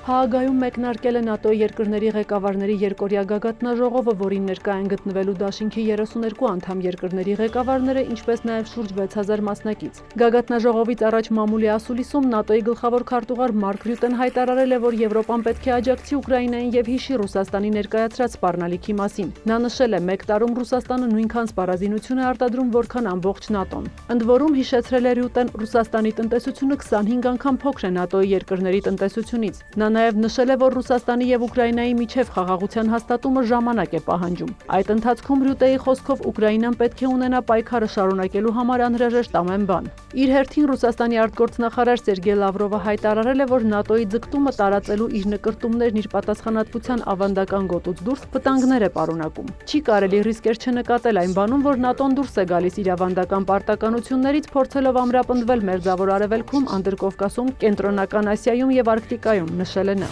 Հաագայում մեկնարկել է ՆԱՏՕ-ի երկրների ղեկավարների երկօրյա գագաթնաժողովը, որին ներկա են գտնվելու դաշինքի 32 անդամ երկրների ղեկավարները, ինչպես նաև շուրջ 6000 մասնակից։ Գագաթնաժողովից առաջ մամուլի ասուլիսում ՆԱՏՕ-ի գլխավոր քարտուղար Մարկ Ռյուտեն հայտարարել է, որ Եվրոպան պետք է աջակցի Ուկրաինային եւ հիշի Ռուսաստանի ներկայացրած սպառնալիքի մասին։ Նա նշել է, մեկ տարում Ռուսաստանը նույնքան սպառազինություն է արտադրում, որքան ամբողջ ՆԱՏՕ-ն։ Ընդ որում, հիշեցրել է Ռյուտեն, Ռուսաստանի տնտեսությունը 25 անգամ փոքր է ՆԱՏՕ-ի երկրների տնտեսությունից։ Նա նաև նշել է, որ Ռուսաստանի եւ Ուկրաինայի միջև խաղաղության հաստատումը ժամանակ է պահանջում։ Այդ ընթացքում Ռյուտեի խոսքով Ուկրաինան պետք է ունենա պայքարը շարունակելու համար անհրաժեշտ ամեն բան։ Իր հերթին Ռուսաստանի արտգործնախարար Սերգեյ Լավրովը հայտարարել է, որ ՆԱՏՕ-ի ձգտումը տարածելու իր նկրտումներն իր պատասխանատվության ավանդական գոտուց դուրս վտանգներ է պարունակում։ Չի կարելի ռիսկեր չնկատել այն բանում, որ ՆԱՏՕ-ն դուրս է գալիս իր ավանդական պարտականություններից, փորձելով ամրապնդվել Մերձավոր Արևելքում, Անդրկովկասում, Կենտրոնական Ասիայում եւ Արկտիկայում, նշել է նա։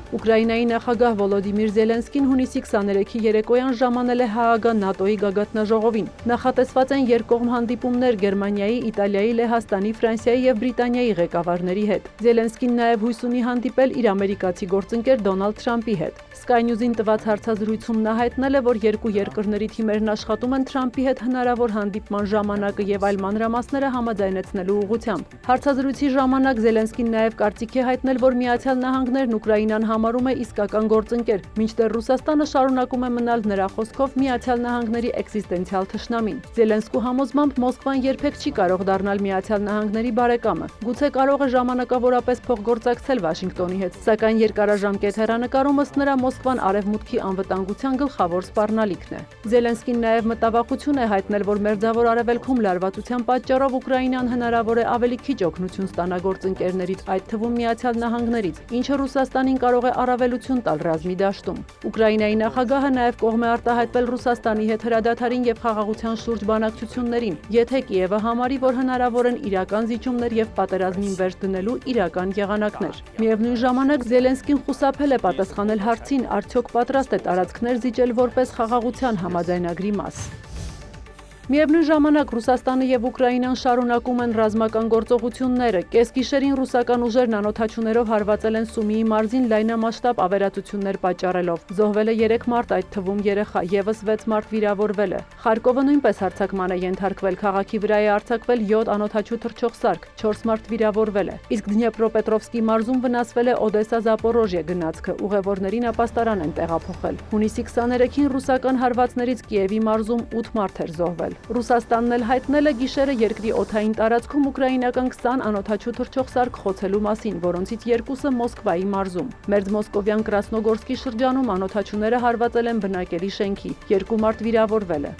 Ուկրաինայի նախագահ Վոլոդիմիր Զելենսկին հունիսի 23-ի երեկոյան ժամանել է Հաագա ՆԱՏՕ-ի գագաթնաժողովին։ Նախատեսված են երկկողմ հանդիպումներ Գերմանիայի, Իտալիայի, Լեհաստանի, Ֆրանսիայի եւ Բրիտանիայի ղեկավարների հետ։ Զելենսկին նաև հույս ունի հանդիպել իր ամերիկացի գործընկեր Դոնալդ Թրամփի հետ։ Sky News-ին տված հարցազրույցում նա հայտնել է, որ երկու երկրների թիմերն աշխատում են Թրամփի հետ հնարավոր հանդիպման ժամանակը եւ այլ մանրամասները համաձայնեցնելու ուղղությամբ։ Հարցազրույցի ժամանակ Զելենսկին նաև կարծիք է հայտնել, որ Միացյալ Նահանգներն Ուկրաինան համարում է իսկական գործընկեր, մինչդեռ Ռուսաստանը շարունակում է մնալ նրա խոսքով Միացյալ Նահանգների էքզիստենցիալ թշնամին։ Զելենսկու համոզմամբ Մոսկվան երբեք չի կարող դառնալ Միացյալ Նահանգների բարեկամը։ Գուցե կարող է ժամանակավորապես փոխգործակցել Վաշինգտոնի հետ, սակայն երկարաժամկետ հեռանկարում ըստ նրա Մոսկվան արևմուտքի անվտանգության գլխավոր սպառնալիքն է։ Զելենսկին նաև մտավախություն է հայտնել, որ Մերձավոր Արևելքում լարվածության պատճառով Ուկրաինան հնարավոր է ավելի քիչ օգնություն ստանա գործընկերներից, այդ թվում Միացյալ Նահանգներից, ինչը Ռուսաստանին կարող է առավելություն տալ ռազմի դաշտում։ Ուկրաինայի նախագահը նաև կողմ է արտահայտվել Ռուսաստանի հետ հրադադարին եւ խաղաղության շուրջ բանակցություններին, եթե Կիևը համարի, որ հնարավոր են իրական զիջումներ եւ պատերազմին վերջ դնելու իրական եղանակներ։ Միևնույն ժամանակ Զելենսկին խուսափել է պատասխանել հարցին, արդյոք պատրաստ է տարածքներ զիջել որպես խաղաղության համաձայնագրի մաս։ Միևնույն ժամանակ Ռուսաստանը եւ Ուկրաինան շարունակում են ռազմական գործողությունները։ Կեսգիշերին ռուսական ուժերն անօդաչուներով հարվածել են Սումիի մարզին լայնամասշտաբ ավերածություններ պատճառելով։ Զոհվել է 3 մարդ, այդ թվում երեխա, եւս 6 մարդ վիրավորվել է։ Խարկովը նույնպես հարձակման է ենթարկվել, քաղաքի վրա է արձակվել 7 անօդաչու թռչող սարք, 4 մարդ վիրավորվել է։ Իսկ Դնյեպրոպետրովսկի մարզում վնասվել է Օդեսա-Զապորոժիե գնացքը, ուղևորներին ապաստարան են տեղափոխել։ Հունիսի 23-ին ռուսական հարվածներից Կիևի մարզում 8 մարդ էր զոհվել։ Ռուսաստանն էլ հայտնել է գիշերը երկրի օդային տարածքում ուկրաինական 20 անօդաչու թռչող սարք խոցելու մասին, որոնցից 2-ը Մոսկվայի մարզում։ Մերձմոսկովյան Կրասնոգորսկի շրջանում անօդաչուները հարվածել են բնակելի շենքի, 2 մարդ վիրավորվել է։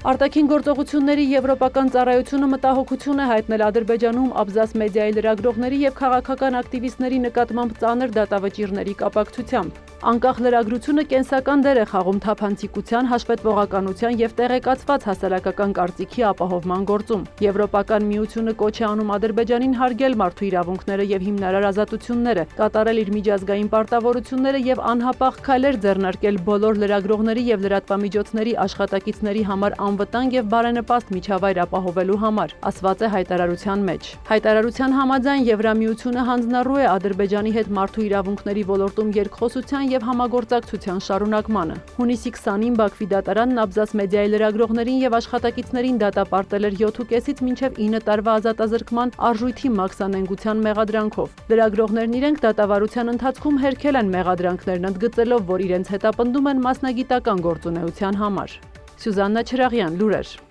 Արտաքին գործողությունների եվրոպական ծառայությունը մտահոգություն է հայտնել Ադրբեջանում Աբզաս մեդիայի լրագրողների եւ քաղաքական ակտիվիստների նկատմամբ ծանր դատավճիռների կապակցությամբ։ Անկախ լրագրությունը կենսական դեր է խաղում թափանցիկության, հաշվետվողականության եւ տեղեկացված հասարակական կարծիքի ապահովման գործում։ Եվրոպական միությունը կոչ է անում Ադրբեջանին հարգել մարդու իրավունքները եւ հիմնարար ազատությունները, կատարել իր միջազգային պարտավորությունները եւ անհապաղ քայլեր ձեռնարկել բոլոր լրագրողների եւ լրատվամիջոցների աշխատակիցների համար անվտանգ եւ բարենպաստ միջավայր ապահովելու համար, ասված է հայտարարության մեջ։ Հայտարարության համաձայն Եվրամիությունը հանձնառու է Ադրբեջանի հետ մարդու իրավունքների ոլորտում երկխոսության եւ համագործակցության շարունակմանը։ Հունիսի 20-ին Բաքվի դատարանն Աբզաս մեդիայի լրագրողներին եւ աշխատակիցներին դատապարտել էր 7.5-ից մինչեւ 9 տարվա ազատազրկման արժույթի մաքսանենգության մեղադրանքով։ Լրագրողներն իրենք դատավարության ընթացքում հերքել են մեղադրանքներն, ընդգծելով, որ իրենց հետապնդում են մասնագիտական գործունեության համար։ Սյուզաննա Չրաղյան, լուրեր։